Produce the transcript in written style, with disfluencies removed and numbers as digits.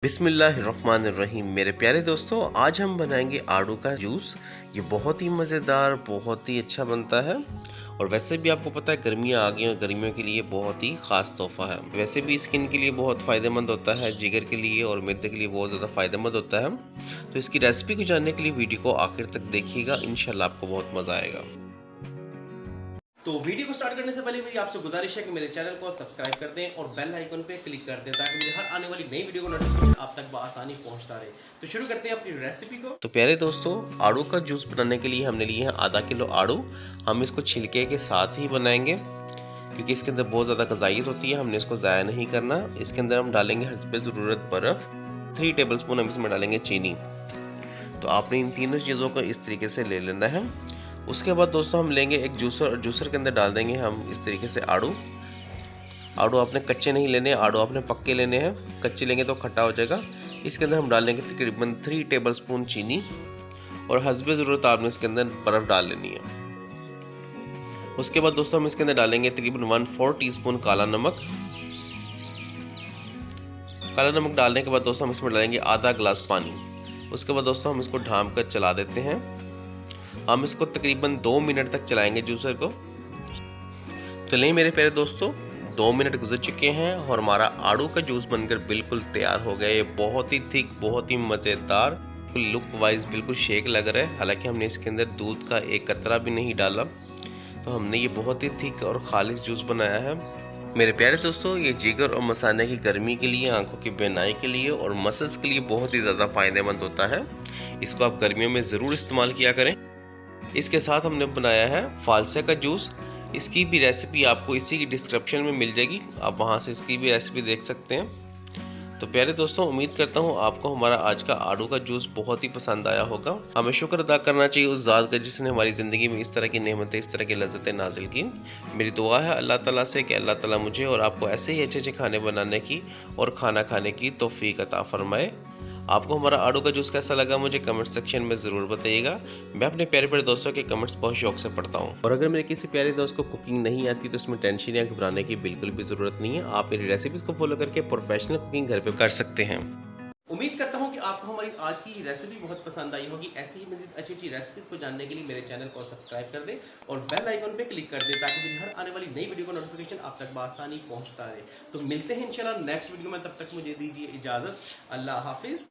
बिस्मिल्लाहिर्रहमानिर्रहीम। मेरे प्यारे दोस्तों, आज हम बनाएंगे आड़ू का जूस। ये बहुत ही मज़ेदार, बहुत ही अच्छा बनता है। और वैसे भी आपको पता है गर्मियाँ आ गई और गर्मियों के लिए बहुत ही ख़ास तोहफ़ा है। वैसे भी स्किन के लिए बहुत फ़ायदेमंद होता है, जिगर के लिए और मैदे के लिए बहुत ज़्यादा फ़ायदेमंद होता है। तो इसकी रेसिपी को जानने के लिए वीडियो को आखिर तक देखिएगा, इंशाल्लाह आपको बहुत मज़ा आएगा। तो वीडियो को स्टार्ट करने से पहले मेरी आपसे गुजारिश है कि मेरे चैनल को सब्सक्राइब कर दें और बेल आइकन पे क्लिक कर दें ताकि मेरी हर आने वाली नई वीडियो का नोटिफिकेशन आप तक बआसानी पहुंचता रहे। तो शुरू करते हैं अपनी रेसिपी को। तो प्यारे दोस्तों, आड़ू का जूस बनाने के लिए हमने लिए हैं आधा किलो आड़ू। हम इसको छिलके के साथ ही बनाएंगे क्योंकि इसके अंदर बहुत ज़्यादा ग़िज़ाइयत होती है, हमने इसको ज़ाया नहीं करना। इसके अंदर हम डालेंगे हस्बे ज़रूरत बर्फ़, 3 टेबलस्पून हम इसमें डालेंगे चीनी। तो आपने इन तीनों चीज़ों को इस तरीके से ले लेना है। उसके बाद दोस्तों हम लेंगे एक जूसर और जूसर के अंदर डाल देंगे हम इस तरीके से आड़ू। आड़ू आपने कच्चे नहीं लेने, आड़ू आपने पक्के लेने हैं। कच्चे लेंगे तो खट्टा हो जाएगा। इसके अंदर हम डालेंगे तकरीबन 3 टेबलस्पून चीनी और हस्बे ज़रूरत आपने इसके अंदर बर्फ़ डाल लेनी है। उसके बाद दोस्तों हम इसके अंदर डालेंगे तकरीबन 1/4 टीस्पून काला नमक। काला नमक डालने के बाद दोस्तों हम इसमें डालेंगे आधा गिलास पानी। उसके बाद दोस्तों हम इसको ढाँप कर चला देते हैं। हम इसको तकरीबन 2 मिनट तक चलाएंगे जूसर को। तो नहीं मेरे प्यारे दोस्तों, 2 मिनट गुजर चुके हैं और हमारा आड़ू का जूस बनकर बिल्कुल तैयार हो गया। ये बहुत ही थिक, बहुत ही मज़ेदार, लुक वाइज बिल्कुल शेक लग रहा है। हालांकि हमने इसके अंदर दूध का एक कतरा भी नहीं डाला। तो हमने ये बहुत ही थिक और खालिश जूस बनाया है। मेरे प्यारे दोस्तों, ये जिगर और मसाने की गर्मी के लिए, आंखों की बीनाई के लिए और मसल्स के लिए बहुत ही ज़्यादा फ़ायदेमंद होता है। इसको आप गर्मियों में ज़रूर इस्तेमाल किया करें। इसके साथ हमने बनाया है फालसा का जूस। इसकी भी रेसिपी आपको इसी की डिस्क्रिप्शन में मिल जाएगी, आप वहां से इसकी भी रेसिपी देख सकते हैं। तो प्यारे दोस्तों, उम्मीद करता हूँ आपको हमारा आज का आड़ू का जूस बहुत ही पसंद आया होगा। हमें शुक्र अदा करना चाहिए उस ज़ात का जिसने हमारी ज़िंदगी में इस तरह की नेमतें, इस तरह की लज़्ज़तें नाजिल की। मेरी दुआ है अल्लाह ताला से कि अल्लाह ताला मुझे और आपको ऐसे ही अच्छे अच्छे खाने बनाने की और खाना खाने की तौफीक अता फरमाए। आपको हमारा आड़ू का जूस कैसा लगा मुझे कमेंट सेक्शन में ज़रूर बताइएगा। मैं अपने प्यारे प्यारे दोस्तों के कमेंट्स बहुत शौक से पढ़ता हूँ। और अगर मेरे किसी प्यारे दोस्त को कुकिंग नहीं आती तो इसमें टेंशन या घबराने की बिल्कुल भी ज़रूरत नहीं है। आप मेरी रेसिपीज़ को फॉलो करके प्रोफेशनल कुकिंग घर पे कर सकते हैं। उम्मीद करता हूं कि आपको हमारी आज की रेसिपी बहुत पसंद आई होगी। ऐसी ही मजीद अच्छी अच्छी रेसिपीज को जानने के लिए मेरे चैनल को सब्सक्राइब कर दें और बेल आइकन पे क्लिक कर दें ताकि मेरी हर आने वाली नई वीडियो का नोटिफिकेशन आप तक बआसानी पहुंचता रहे। तो मिलते हैं इंशाल्लाह नेक्स्ट वीडियो में, तब तक मुझे दीजिए इजाजत। अल्लाह हाफिज।